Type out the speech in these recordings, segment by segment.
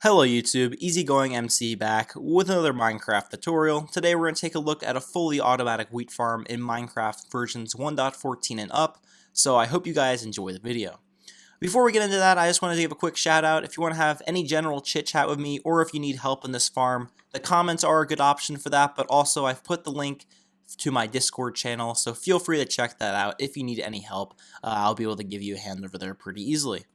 Hello YouTube, EasyGoingMC back with another Minecraft tutorial. Today we're going to take a look at a fully automatic wheat farm in Minecraft versions 1.14 and up, so I hope you guys enjoy the video. Before we get into that, I just want to give a quick shout out. If you want to have any general chit chat with me or if you need help in this farm, the comments are a good option for that, but also I've put the link to my Discord channel, so feel free to check that out if you need any help. I'll be able to give you a hand over there pretty easily.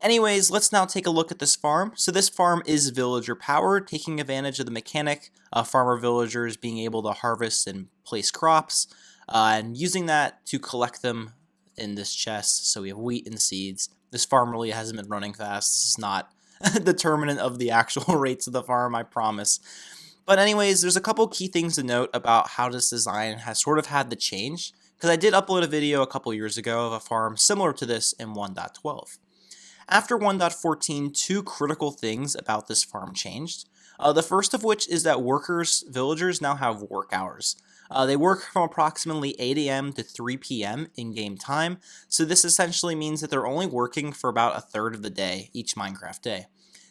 Anyways, let's now take a look at this farm. So this farm is villager powered, taking advantage of the mechanic farmer villagers being able to harvest and place crops, and using that to collect them in this chest. So we have wheat and seeds. This farm really hasn't been running fast. This is not determinant of the actual rates of the farm, I promise. But anyways, there's a couple key things to note about how this design has sort of had to change, because I did upload a video a couple years ago of a farm similar to this in 1.12. After 1.14, two critical things about this farm changed. The first of which is that villagers now have work hours. They work from approximately 8 a.m. to 3 p.m. in-game time, so this essentially means that they're only working for about a third of the day, each Minecraft day.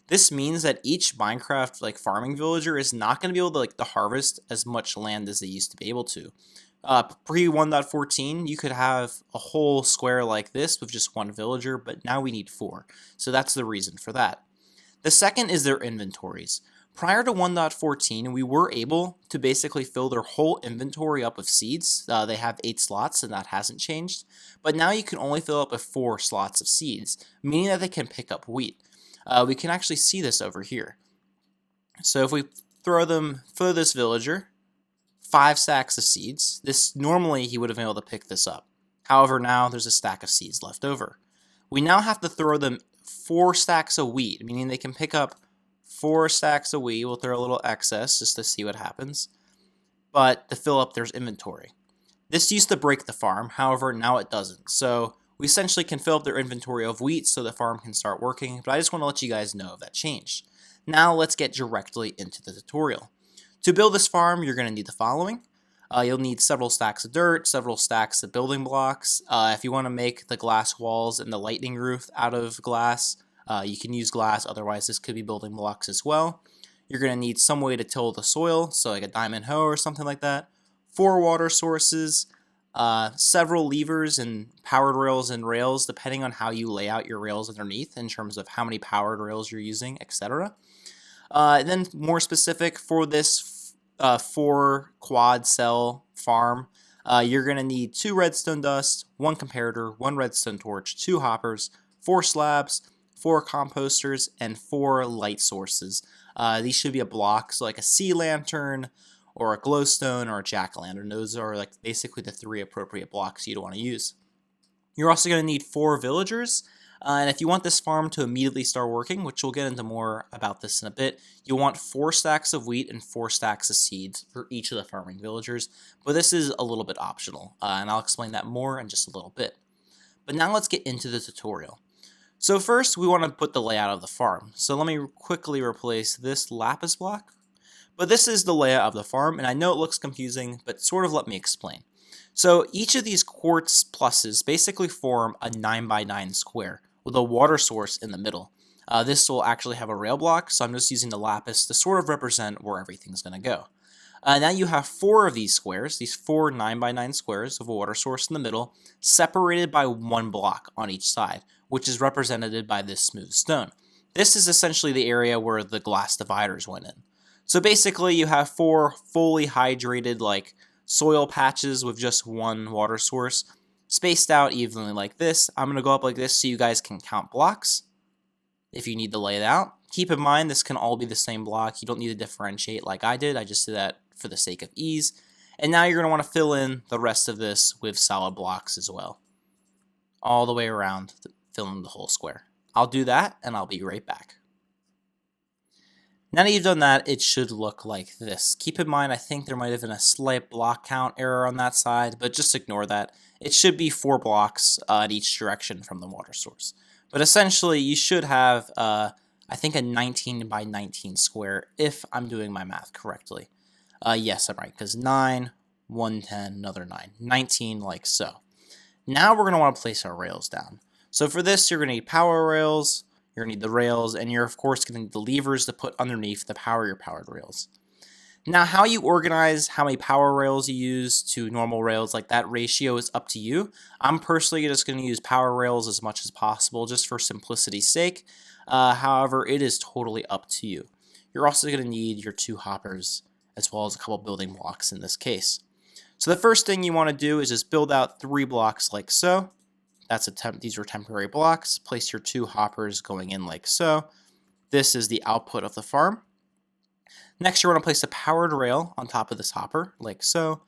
This means that each Minecraft farming villager is not going to be able to harvest as much land as they used to be able to. Pre 1.14, you could have a whole square like this with just one villager, but now we need 4. So that's the reason for that. The second is their inventories. Prior to 1.14, we were able to basically fill their whole inventory up with seeds. They have 8 slots, and that hasn't changed. But now you can only fill up with 4 slots of seeds, meaning that they can pick up wheat. We can actually see this over here. So if we throw this villager 5 stacks of seeds. Normally he would have been able to pick this up. However, now there's a stack of seeds left over. We now have to throw them 4 stacks of wheat, meaning they can pick up 4 stacks of wheat. We'll throw a little excess just to see what happens. But to fill up their inventory. This used to break the farm, however, now it doesn't. So we essentially can fill up their inventory of wheat so the farm can start working, but I just want to let you guys know of that change. Now let's get directly into the tutorial. To build this farm, you're going to need the following. You'll need several stacks of dirt, several stacks of building blocks. If you want to make the glass walls and the lightning roof out of glass, you can use glass, otherwise this could be building blocks as well. You're going to need some way to till the soil, so like a diamond hoe or something like that. 4 water sources, several levers and powered rails and rails, depending on how you lay out your rails underneath in terms of how many powered rails you're using, etc. Then more specific for this 4 quad cell farm, you're going to need 2 redstone dust, 1 comparator, 1 redstone torch, 2 hoppers, 4 slabs, 4 composters, and 4 light sources. These should be a block, so like a sea lantern, or a glowstone, or a jack-o'-lantern. Those are basically the 3 appropriate blocks you'd want to use. You're also going to need 4 villagers. And if you want this farm to immediately start working, which we'll get into more about this in a bit, you'll want 4 stacks of wheat and 4 stacks of seeds for each of the farming villagers, but this is a little bit optional, and I'll explain that more in just a little bit. But now let's get into the tutorial. So first, we want to put the layout of the farm. So let me quickly replace this lapis block. But this is the layout of the farm, and I know it looks confusing, but sort of let me explain. So each of these quartz pluses basically form a 9x9 square, with a water source in the middle. This will actually have a rail block, so I'm just using the lapis to sort of represent where everything's going to go. Now you have 4 of these squares, these 4 9x9 squares of a water source in the middle, separated by 1 block on each side, which is represented by this smooth stone. This is essentially the area where the glass dividers went in. So basically you have 4 fully hydrated soil patches with just 1 water source, spaced out evenly like this. I'm going to go up like this so you guys can count blocks if you need to lay it out. Keep in mind this can all be the same block. You don't need to differentiate like I did. I just did that for the sake of ease. And now you're going to want to fill in the rest of this with solid blocks as well. All the way around, filling the whole square. I'll do that and I'll be right back. Now that you've done that, it should look like this. Keep in mind, I think there might have been a slight block count error on that side, but just ignore that. It should be 4 blocks in each direction from the water source. But essentially, you should have, I think, a 19x19 square, if I'm doing my math correctly. Yes, I'm right, because 9, 110, another 9. 19 like so. Now we're going to want to place our rails down. So for this, you're going to need power rails, you're going to need the rails, and you're of course going to need the levers to put underneath to power your powered rails. Now, how you organize how many power rails you use to normal rails, like that ratio is up to you. I'm personally just going to use power rails as much as possible just for simplicity's sake. However, it is totally up to you. You're also going to need your 2 hoppers as well as a couple building blocks in this case. So the first thing you want to do is just build out 3 blocks like so. These are temporary blocks. Place your 2 hoppers going in like so. This is the output of the farm. Next, you want to place a powered rail on top of this hopper, like so.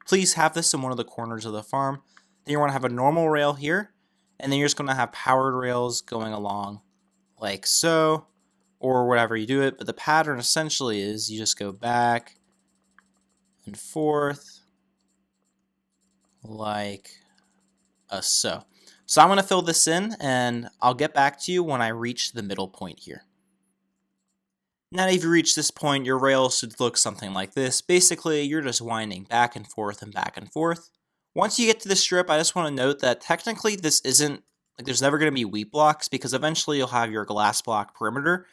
Please have this in one of the corners of the farm. Then you want to have a normal rail here, and then you're just going to have powered rails going along, like so, or whatever you do it. But the pattern essentially is you just go back and forth, like so. So I'm going to fill this in, and I'll get back to you when I reach the middle point here. Now if you reach this point, your rails should look something like this. Basically, you're just winding back and forth and back and forth. Once you get to this strip, I just want to note that technically this isn't, like there's never going to be wheat blocks, because eventually you'll have your glass block perimeter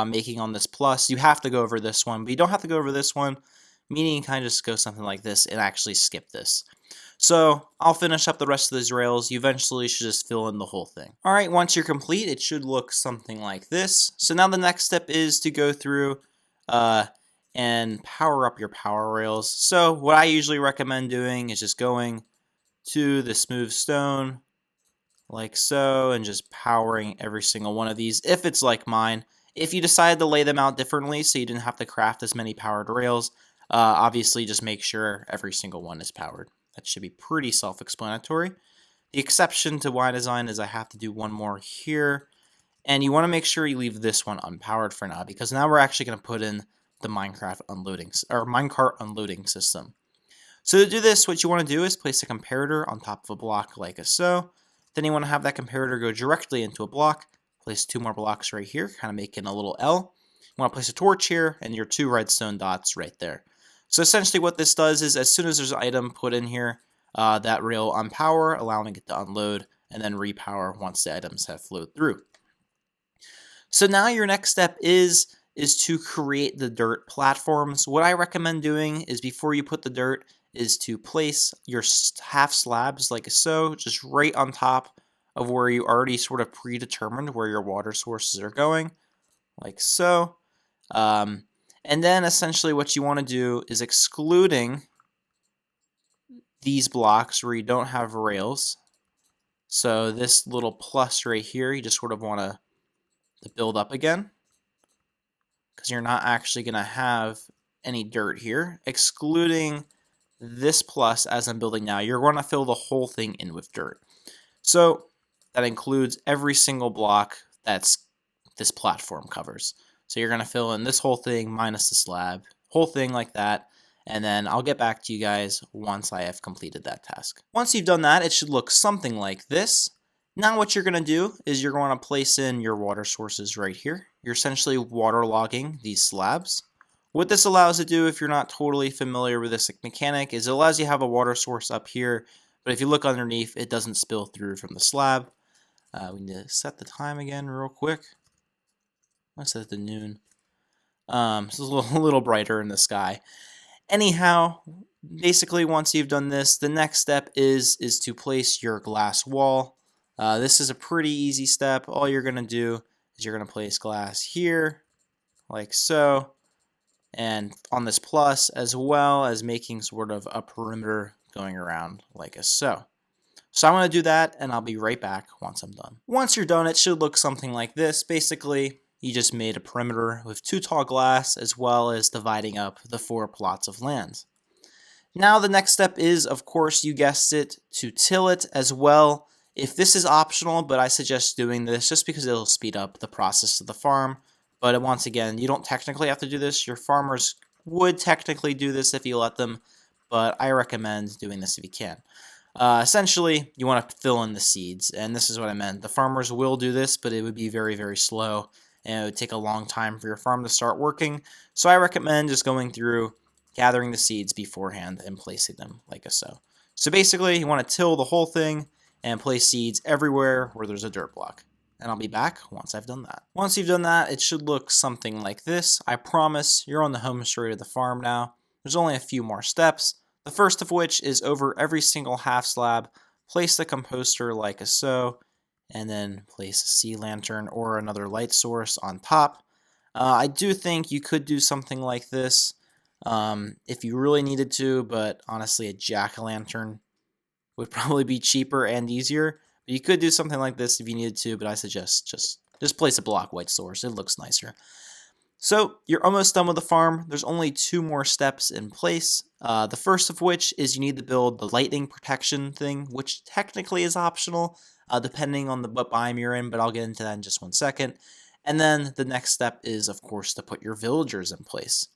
making on this plus. You have to go over this one, but you don't have to go over this one, meaning you kind of just go something like this and actually skip this. So I'll finish up the rest of these rails. You eventually should just fill in the whole thing. All right, once you're complete, it should look something like this. So now the next step is to go through and power up your power rails. So what I usually recommend doing is just going to the smooth stone like so and just powering every single one of these if it's like mine. If you decide to lay them out differently so you didn't have to craft as many powered rails, obviously just make sure every single one is powered. That should be pretty self-explanatory. The exception to Y design is I have to do one more here. And you want to make sure you leave this one unpowered for now, because now we're actually going to put in the minecart unloading system. So to do this, what you want to do is place a comparator on top of a block like so. Then you want to have that comparator go directly into a block. Place 2 more blocks right here, kind of making a little L. You want to place a torch here and your 2 redstone dots right there. So essentially what this does is as soon as there's an item put in here, that rail will unpower, allowing it to unload, and then repower once the items have flowed through. So now your next step is to create the dirt platforms. What I recommend doing is before you put the dirt is to place your half slabs like so, just right on top of where you already sort of predetermined where your water sources are going, like so. And then essentially what you want to do is excluding these blocks where you don't have rails. So this little plus right here, you just sort of want to build up again, because you're not actually going to have any dirt here. Excluding this plus as I'm building now, you're going to fill the whole thing in with dirt. So that includes every single block that's this platform covers. So you're going to fill in this whole thing minus the slab, whole thing like that, and then I'll get back to you guys once I have completed that task. Once you've done that, it should look something like this. Now what you're going to do is you're going to place in your water sources right here. You're essentially waterlogging these slabs. What this allows you to do, if you're not totally familiar with this mechanic, is it allows you to have a water source up here, but if you look underneath, it doesn't spill through from the slab. We need to set the time again real quick. Let's set it to noon. It's a little brighter in the sky. Anyhow, basically once you've done this, the next step is to place your glass wall. This is a pretty easy step. All you're going to do is you're going to place glass here, like so, and on this plus, as well as making sort of a perimeter going around like so. So I'm going to do that, and I'll be right back once I'm done. Once you're done, it should look something like this. Basically, you just made a perimeter with 2 tall glass, as well as dividing up the 4 plots of land. Now the next step is, of course, you guessed it, to till it as well. If this is optional, but I suggest doing this just because it'll speed up the process of the farm. But once again, you don't technically have to do this. Your farmers would technically do this if you let them, but I recommend doing this if you can. Essentially, you want to fill in the seeds, and this is what I meant. The farmers will do this, but it would be very, very slow, and it would take a long time for your farm to start working. So I recommend just going through, gathering the seeds beforehand, and placing them like so. So basically, you want to till the whole thing and place seeds everywhere where there's a dirt block. and I'll be back once I've done that. Once you've done that, it should look something like this. I promise you're on the home straight of the farm now. There's only a few more steps. The first of which is over every single half slab, place the composter like so, and then place a sea lantern or another light source on top. I do think you could do something like this if you really needed to, but honestly a jack-o'-lantern would probably be cheaper and easier. But you could do something like this if you needed to, but I suggest just place a block white source. It looks nicer. So you're almost done with the farm. There's only 2 more steps in place. The first of which is you need to build the lightning protection thing, which technically is optional, depending on what biome you're in, but I'll get into that in just 1 second. And then the next step is, of course, to put your villagers in place.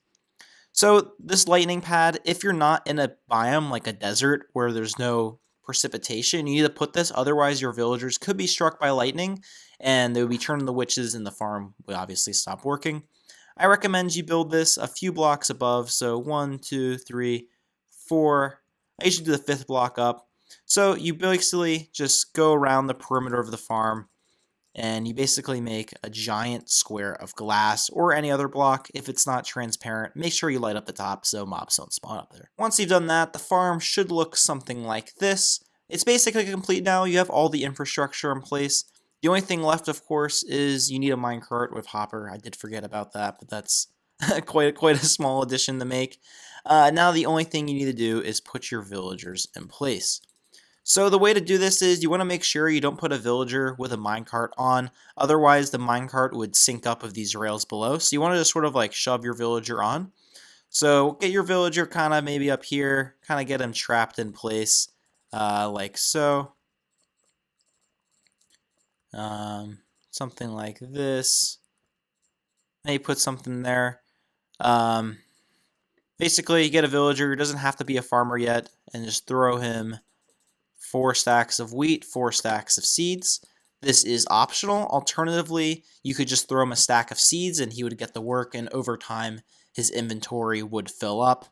So this lightning pad, if you're not in a biome like a desert where there's no precipitation, you need to put this, otherwise your villagers could be struck by lightning and they would be turning the witches and the farm would obviously stop working. I recommend you build this a few blocks above, so 1, 2, 3, 4. I usually do the 5th block up. So you basically just go around the perimeter of the farm and you basically make a giant square of glass or any other block. If it's not transparent, make sure you light up the top so mobs don't spawn up there. Once you've done that, the farm should look something like this. It's basically complete now. You have all the infrastructure in place. The only thing left, of course, is you need a minecart with hopper. I did forget about that, but that's quite a small addition to make. Now the only thing you need to do is put your villagers in place. So the way to do this is you want to make sure you don't put a villager with a minecart on, otherwise the minecart would sync up with these rails below. So you want to just sort of like shove your villager on. So get your villager kind of maybe up here, kind of get him trapped in place like so. Something like this. Maybe put something there. Basically, you get a villager who doesn't have to be a farmer yet, and just throw him 4 stacks of wheat, 4 stacks of seeds. This is optional. Alternatively, you could just throw him a stack of seeds and he would get the work, and over time his inventory would fill up.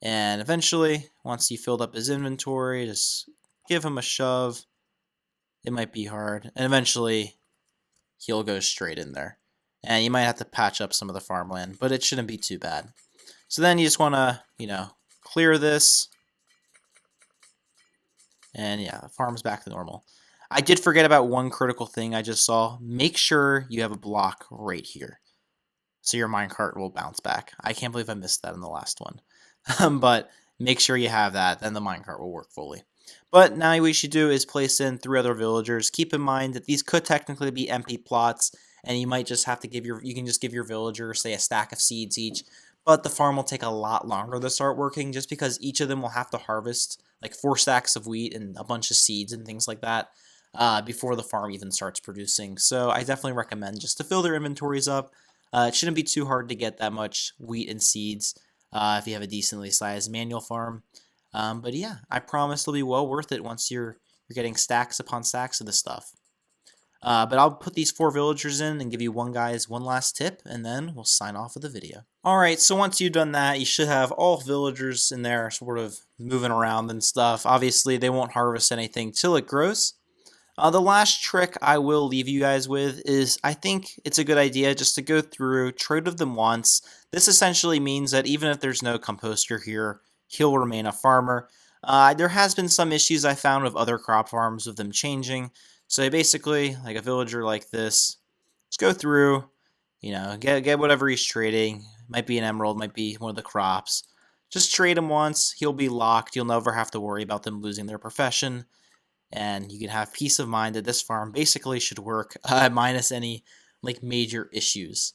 And eventually, once he filled up his inventory, just give him a shove. It might be hard. And eventually, he'll go straight in there. And you might have to patch up some of the farmland, but it shouldn't be too bad. So then you just want to, clear this. And yeah, the farm's back to normal. I did forget about one critical thing I just saw. Make sure you have a block right here, so your minecart will bounce back. I can't believe I missed that in the last one. But make sure you have that, then the minecart will work fully. But now what you should do is place in 3 other villagers. Keep in mind that these could technically be empty plots, and you might just have to you can just give your villagers, say, a stack of seeds each. But the farm will take a lot longer to start working, just because each of them will have to harvest like 4 stacks of wheat and a bunch of seeds and things like that before the farm even starts producing. So I definitely recommend just to fill their inventories up. It shouldn't be too hard to get that much wheat and seeds if you have a decently sized manual farm. But yeah, I promise it'll be well worth it once you're getting stacks upon stacks of this stuff. But I'll put these 4 villagers in and give you one last tip, and then we'll sign off with the video. Alright, so once you've done that, you should have all villagers in there sort of moving around and stuff. Obviously, they won't harvest anything till it grows. The last trick I will leave you guys with is I think it's a good idea just to go through, trade with them once. This essentially means that even if there's no composter here, he'll remain a farmer. There has been some issues I found with other crop farms with them changing. So basically, like a villager like this, just go through, get whatever he's trading. Might be an emerald, might be one of the crops. Just trade him once, he'll be locked. You'll never have to worry about them losing their profession. And you can have peace of mind that this farm basically should work minus any major issues.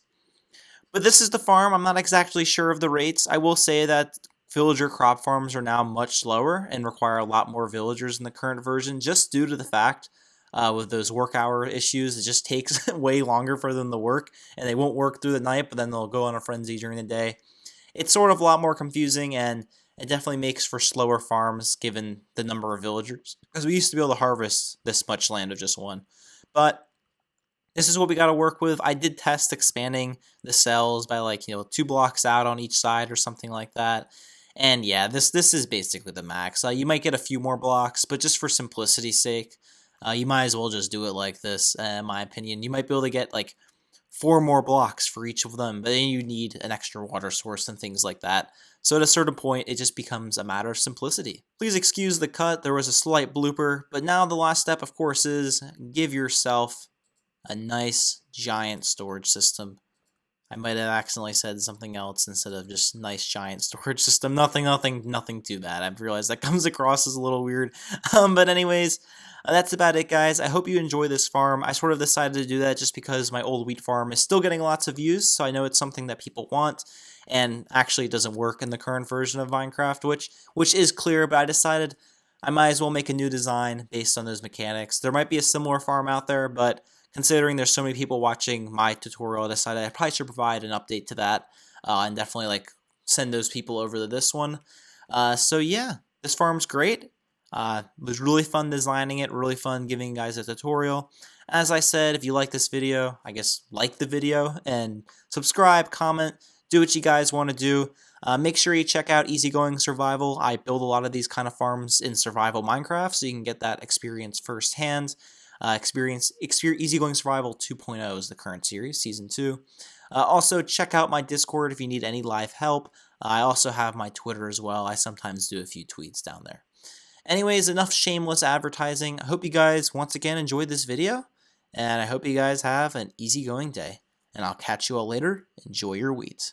But this is the farm. I'm not exactly sure of the rates. I will say that villager crop farms are now much slower and require a lot more villagers in the current version, just due to the fact with those work hour issues, it just takes way longer for them to work, and they won't work through the night, but then they'll go on a frenzy during the day. It's sort of a lot more confusing, and it definitely makes for slower farms given the number of villagers, because we used to be able to harvest this much land with just one. But this is what we got to work with. I did test expanding the cells by 2 blocks out on each side or something like that. And yeah, this is basically the max. You might get a few more blocks, but just for simplicity's sake, You might as well just do it like this, in my opinion. You might be able to get like 4 more blocks for each of them, but then you need an extra water source and things like that. So at a certain point, it just becomes a matter of simplicity. Please excuse the cut, there was a slight blooper, but now the last step, of course, is give yourself a nice giant storage system. I might have accidentally said something else instead of just nice giant storage system. Nothing too bad. I've realized that comes across as a little weird. But anyways, that's about it, guys. I hope you enjoy this farm. I sort of decided to do that just because my old wheat farm is still getting lots of views, so I know it's something that people want, and actually it doesn't work in the current version of Minecraft, which is clear, but I decided I might as well make a new design based on those mechanics. There might be a similar farm out there, but considering there's so many people watching my tutorial, I decided I probably should provide an update to that, and definitely like send those people over to this one. So yeah, this farm's great. It was really fun designing it, really fun giving you guys a tutorial. As I said, if you like this video, I guess like the video and subscribe, comment, do what you guys want to do. Make sure you check out Easygoing Survival. I build a lot of these kind of farms in survival Minecraft, so you can get that experience firsthand. Easygoing Survival 2.0 is the current series, Season 2. Also, check out my Discord if you need any live help. I also have my Twitter as well. I sometimes do a few tweets down there. Anyways, enough shameless advertising. I hope you guys once again enjoyed this video, and I hope you guys have an easygoing day. And I'll catch you all later. Enjoy your wheat.